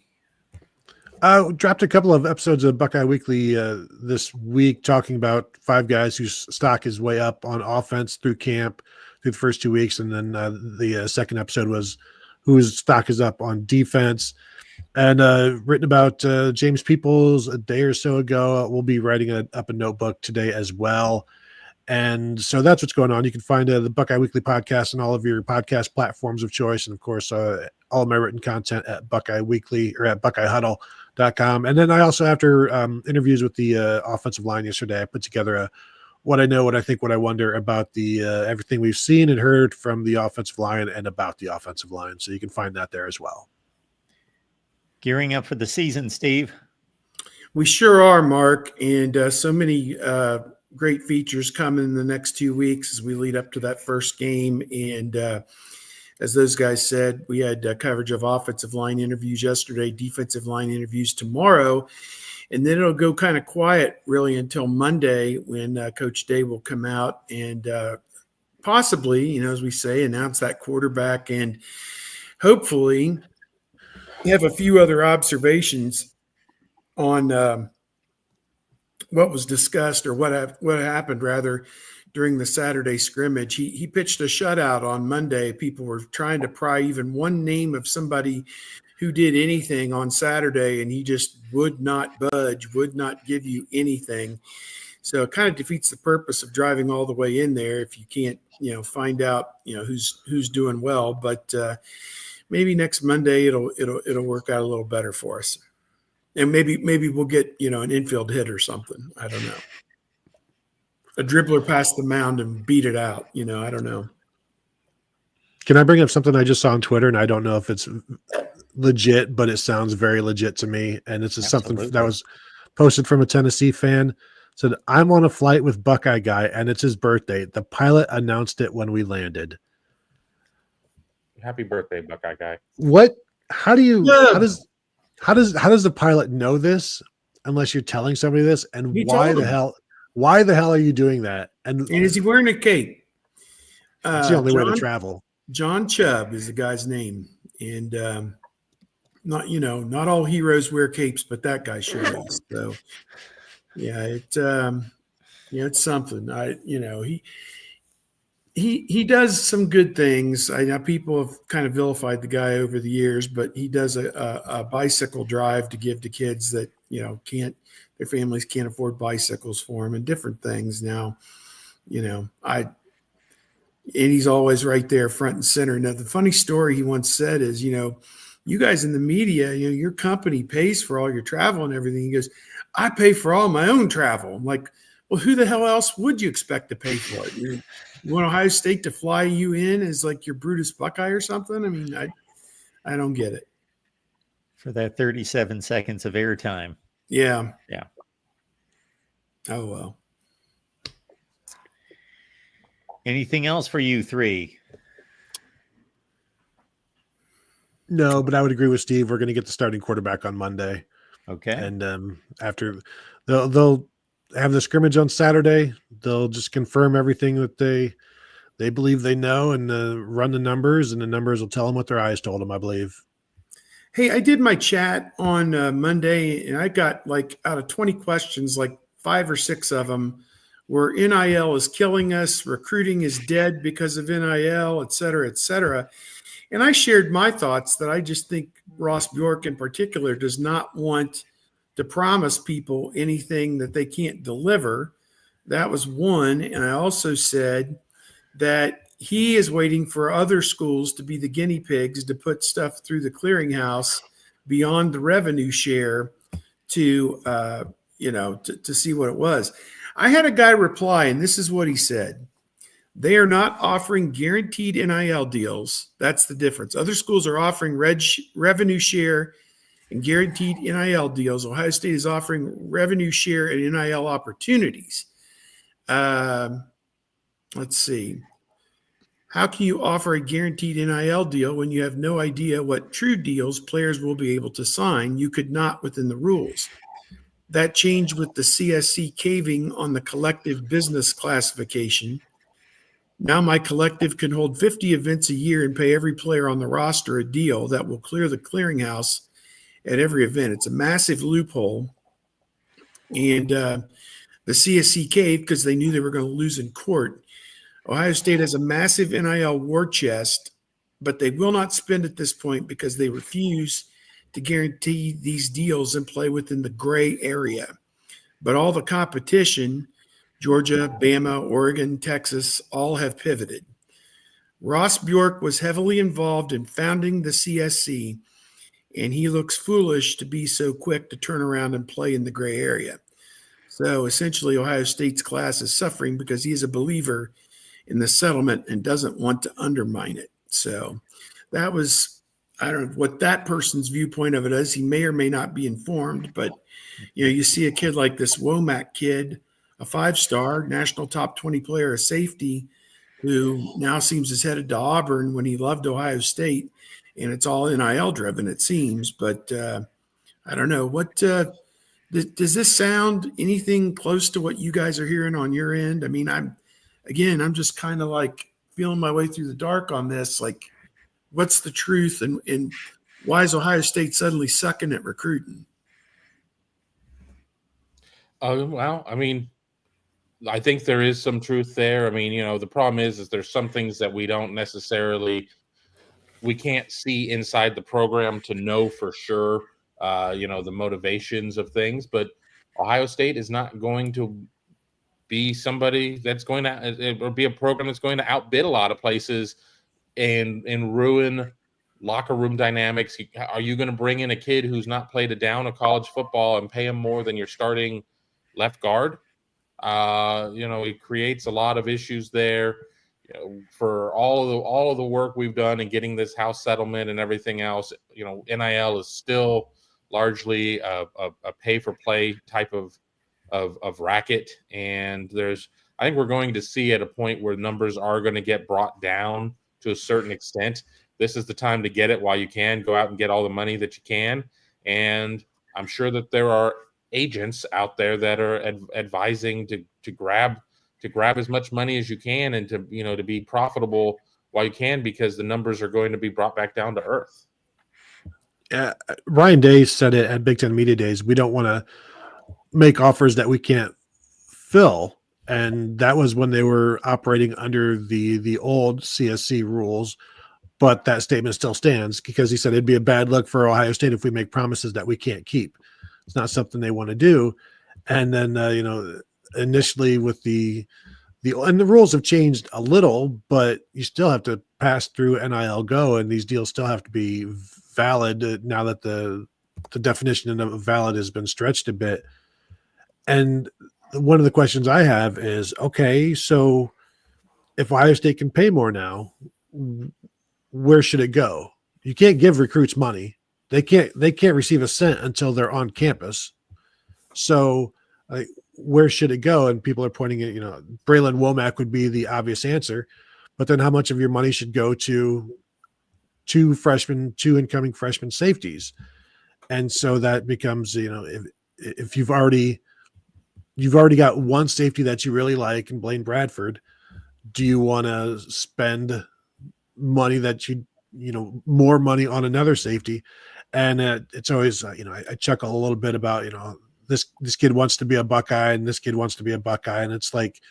S3: Dropped a couple of episodes of Buckeye Weekly this week talking about 5 guys whose stock is way up on offense through camp through the first 2 weeks. And then the second episode was whose stock is up on defense. And written about James Peoples a day or so ago. We'll be writing up a notebook today as well. And so that's what's going on. You can find the Buckeye Weekly podcast on all of your podcast platforms of choice. And, of course, all of my written content at Buckeye Weekly or at BuckeyeHuddle.com. And then I also, after interviews with the offensive line yesterday, I put together what I know, what I think, what I wonder about the everything we've seen and heard from the offensive line and about the offensive line. So you can find that there as well.
S1: Gearing up for the season, Steve.
S2: We sure are, Mark. And so many great features coming in the next 2 weeks as we lead up to that first game. And as those guys said, we had coverage of offensive line interviews yesterday, defensive line interviews tomorrow. And then it'll go kind of quiet really until Monday when Coach Day will come out and possibly, as we say, announce that quarterback and hopefully have a few other observations on what was discussed or what happened rather during the Saturday scrimmage. He pitched a shutout on Monday. People were trying to pry even one name of somebody who did anything on Saturday, and he just would not budge, would not give you anything. So it kind of defeats the purpose of driving all the way in there if you can't, find out, who's doing well. But maybe next Monday it'll work out a little better for us. And maybe we'll get, an infield hit or something. I don't know. A dribbler past the mound and beat it out. I don't know.
S3: Can I bring up something I just saw on Twitter, and I don't know if it's legit, but it sounds very legit to me. And this is something that was posted from a Tennessee fan. Said, I'm on a flight with Buckeye guy, and it's his birthday. The pilot announced it when we landed.
S4: Happy birthday, Buckeye guy.
S3: What? How do you? Yeah. How does the pilot know this unless you're telling somebody this? And why the hell are you doing that? And
S2: is he wearing a cape?
S3: It's the only way to travel.
S2: John Chubb is the guy's name, and not all heroes wear capes, but that guy sure is. So yeah, it's something. He does some good things. I know people have kind of vilified the guy over the years, but he does a bicycle drive to give to kids that, their families can't afford bicycles for them and different things. Now, and he's always right there front and center. Now, the funny story he once said is, you guys in the media, your company pays for all your travel and everything. He goes, I pay for all my own travel. I'm like, well, who the hell else would you expect to pay for it? You want Ohio State to fly you in as like your Brutus Buckeye or something? I mean, I don't get it.
S1: For that 37 seconds of airtime.
S2: Yeah.
S1: Yeah.
S2: Oh, well.
S1: Anything else for you three?
S3: No, but I would agree with Steve. We're going to get the starting quarterback on Monday.
S1: Okay.
S3: And after they'll have the scrimmage on Saturday, they'll just confirm everything that they believe they know and run the numbers, and the numbers will tell them what their eyes told them, I believe.
S2: Hey, I did my chat on Monday, and I got out of 20 questions, 5 or 6 of them were NIL is killing us, recruiting is dead because of NIL, et cetera, et cetera. And I shared my thoughts that I just think Ross Bjork in particular does not want to promise people anything that they can't deliver. That was one. And I also said that he is waiting for other schools to be the guinea pigs to put stuff through the clearinghouse beyond the revenue share to see what it was. I had a guy reply, and this is what he said. They are not offering guaranteed NIL deals. That's the difference. Other schools are offering revenue share and guaranteed NIL deals. Ohio State is offering revenue share and NIL opportunities. Let's see. How can you offer a guaranteed NIL deal when you have no idea what true deals players will be able to sign? You could not within the rules. That changed with the CSC caving on the collective business classification. Now my collective can hold 50 events a year and pay every player on the roster a deal that will clear the clearinghouse at every event. It's a massive loophole. And the CSC caved because they knew they were going to lose in court. Ohio State has a massive NIL war chest, but they will not spend at this point because they refuse to guarantee these deals and play within the gray area. But all the competition, Georgia, Bama, Oregon, Texas, all have pivoted. Ross Bjork was heavily involved in founding the CSC, and he looks foolish to be so quick to turn around and play in the gray area. So essentially, Ohio State's class is suffering because he is a believer in the settlement and doesn't want to undermine it. So that was, I don't know what that person's viewpoint of it is. He may or may not be informed, but you see a kid like this Womack kid, a 5-star national top 20 player, a safety, who now seems as headed to Auburn when he loved Ohio State, and it's all NIL driven, it seems. But I don't know what does this sound anything close to what you guys are hearing on your end? I mean, I'm just kind of like feeling my way through the dark on this. Like, what's the truth, and why is Ohio State suddenly sucking at recruiting?
S4: Well, I mean, I think there is some truth there. I mean, the problem is there's some things that we can't see inside the program to know for sure, the motivations of things. But Ohio State is not going to be somebody that's going to, or be a program that's going to outbid a lot of places and ruin locker room dynamics. Are you going to bring in a kid who's not played a down of college football and pay him more than your starting left guard? It creates a lot of issues there. For all of the work we've done in getting this house settlement and everything else, NIL is still largely a pay for play type of racket. And I think we're going to see at a point where numbers are going to get brought down to a certain extent. This is the time to get it while you can. Go out and get all the money that you can. And I'm sure that there are agents out there that are advising to grab as much money as you can and to be profitable while you can, because the numbers are going to be brought back down to earth.
S3: Ryan Day said it at Big Ten Media Days. We don't want to make offers that we can't fill. And that was when they were operating under the old CSC rules. But that statement still stands, because he said it'd be a bad look for Ohio State if we make promises that we can't keep. It's not something they want to do. And then, initially with the rules have changed a little, but you still have to pass through NIL Go, and these deals still have to be valid now that the definition of valid has been stretched a bit. And one of the questions I have is, okay, so if Ohio State can pay more now, where should it go? You can't give recruits money. They can't receive a cent until they're on campus. So where should it go? And people are pointing at, Braylon Womack would be the obvious answer, but then how much of your money should go to two incoming freshman safeties? And so that becomes, if you've already got one safety that you really like in Blaine Bradford, do you want to spend money that more money on another safety? And it's always, I chuckle a little bit about, this kid wants to be a Buckeye and this kid wants to be a Buckeye. And it's like,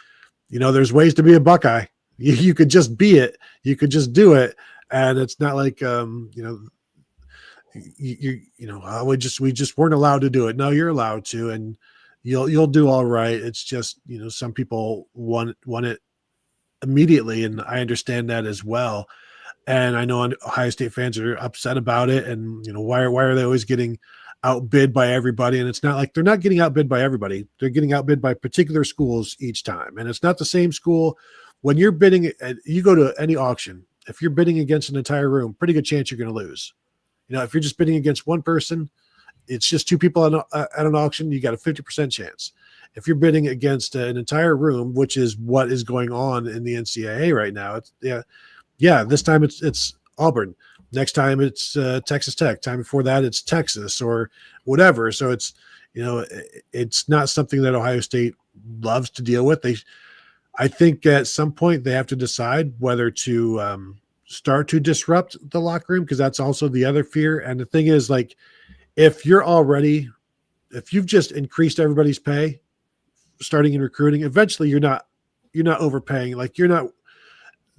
S3: there's ways to be a Buckeye. You could just be it. You could just do it. And it's not like, we just weren't allowed to do it. No, you're allowed to, and you'll do all right. It's just, some people want it immediately. And I understand that as well. And I know Ohio State fans are upset about it. And, why are they always getting outbid by everybody? And it's not like they're not getting outbid by everybody. They're getting outbid by particular schools each time. And it's not the same school. When you're bidding, you go to any auction, if you're bidding against an entire room, pretty good chance you're going to lose. If you're just bidding against one person, it's just two people at an auction, you got a 50% chance. If you're bidding against an entire room, which is what is going on in the NCAA right now, yeah, this time it's Auburn. Next time it's Texas Tech. Time before that it's Texas or whatever. So it's, you know, it's not something that Ohio State loves to deal with. I think at some point they have to decide whether to start to disrupt the locker room, because that's also the other fear. And the thing is, like, if you've just increased everybody's pay starting in recruiting, eventually you're not overpaying. Like, you're not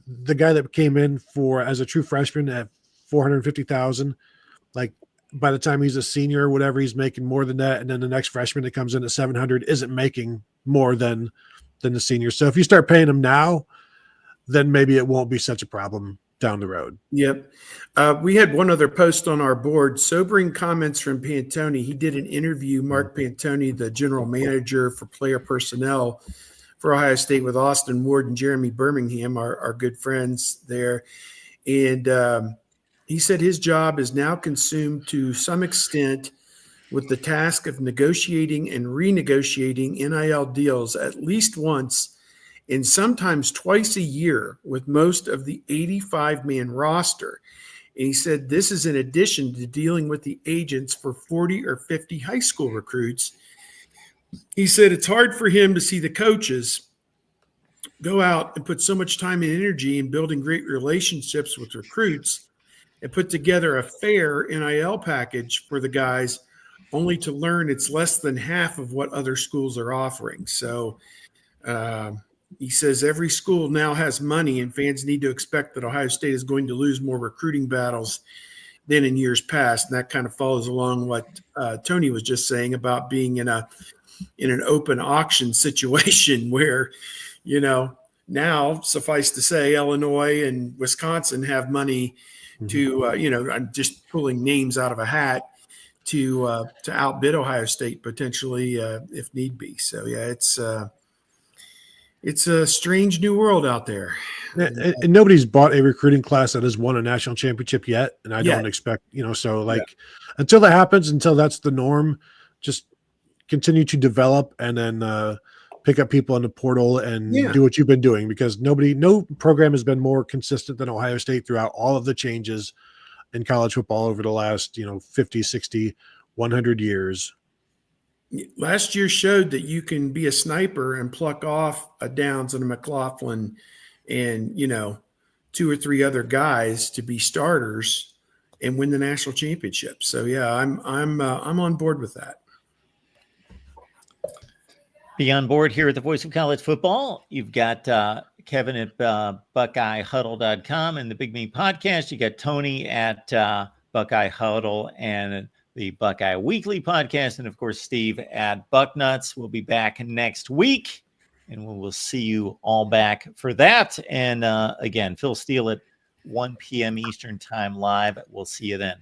S3: the guy that came in for as a true freshman at $450,000. Like, by the time he's a senior or whatever, he's making more than that. And then the next freshman that comes in at 700 isn't making more than the senior. So if you start paying them now, then maybe it won't be such a problem down the road.
S2: Yep. We had one other post on our board, sobering comments from Pantoni. He did an interview, Mark Pantoni, the general manager for player personnel for Ohio State, with Austin Ward and Jeremy Birmingham, our good friends there. And he said his job is now consumed to some extent with the task of negotiating and renegotiating NIL deals at least once and sometimes twice a year with most of the 85-man roster. And he said this is in addition to dealing with the agents for 40 or 50 high school recruits. He said it's hard for him to see the coaches go out and put so much time and energy in building great relationships with recruits and put together a fair NIL package for the guys, only to learn it's less than half of what other schools are offering. So he says every school now has money, and fans need to expect that Ohio State is going to lose more recruiting battles than in years past. And that kind of follows along what Tony was just saying about being in an open auction situation where, you know, now suffice to say, Illinois and Wisconsin have money to, I'm just pulling names out of a hat, to outbid Ohio State potentially if need be. So yeah, it's a strange new world out there.
S3: And nobody's bought a recruiting class that has won a national championship yet. And I don't expect, until that happens, until that's the norm, just continue to develop and then pick up people in the portal and do what you've been doing, because no program has been more consistent than Ohio State throughout all of the changes in college football over the last, 50, 60, 100 years.
S2: Last year showed that you can be a sniper and pluck off a Downs and a McLaughlin and, 2 or 3 other guys to be starters and win the national championship. So yeah, I'm on board with that.
S1: Be on board here at the Voice of College Football. You've got Kevin at BuckeyeHuddle.com and the Big Me Podcast. You got Tony at Buckeye Huddle and the Buckeye Weekly Podcast. And, of course, Steve at Bucknuts. We'll be back next week, and we will see you all back for that. And, again, Phil Steele at 1 p.m. Eastern Time live. We'll see you then.